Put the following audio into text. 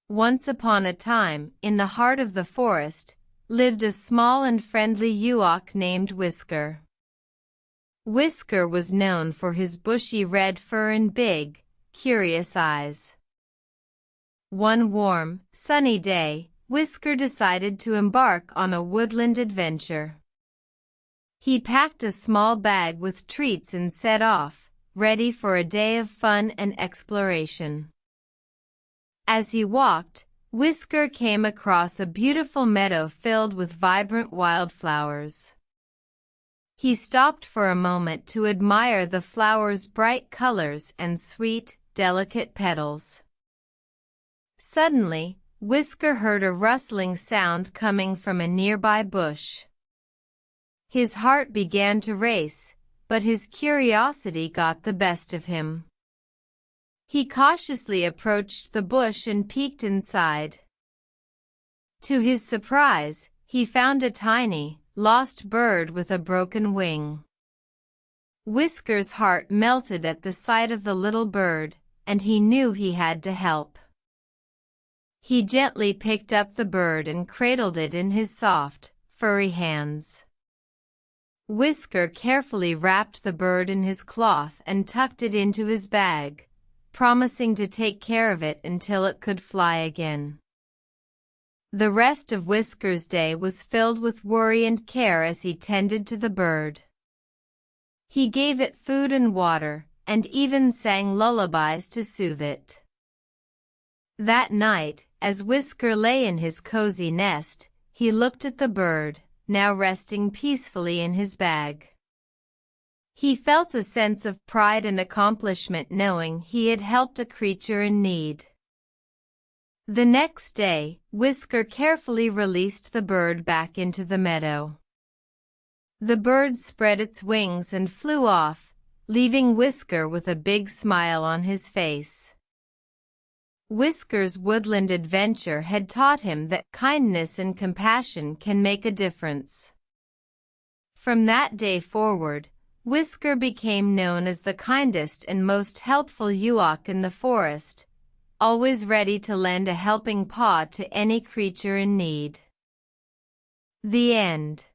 Once upon a time, in the heart of the forest, lived a small and friendly Ewok named Whisker. Whisker was known for his bushy red fur and big, curious eyes. One warm, sunny day, Whisker decided to embark on a woodland adventure. He packed a small bag with treats and set off, ready for a day of fun and exploration. As he walked, Whisker came across a beautiful meadow filled with vibrant wildflowers. He stopped for a moment to admire the flowers' bright colors and sweet, delicate petals. Suddenly, Whisker heard a rustling sound coming from a nearby bush. His heart began to race, but his curiosity got the best of him. He cautiously approached the bush and peeked inside. To his surprise, he found a tiny, lost bird with a broken wing. Whisker's heart melted at the sight of the little bird, and he knew he had to help. He gently picked up the bird and cradled it in his soft, furry hands. Whisker carefully wrapped the bird in his cloth and tucked it into his bag, promising to take care of it until it could fly again. The rest of Whisker's day was filled with worry and care as he tended to the bird. He gave it food and water, and even sang lullabies to soothe it. That night, as Whisker lay in his cozy nest, he looked at the bird, now resting peacefully in his bag. He felt a sense of pride and accomplishment knowing he had helped a creature in need. The next day, Whisker carefully released the bird back into the meadow. The bird spread its wings and flew off, leaving Whisker with a big smile on his face. Whisker's woodland adventure had taught him that kindness and compassion can make a difference. From that day forward, Whisker became known as the kindest and most helpful Ewok in the forest, always ready to lend a helping paw to any creature in need. The end.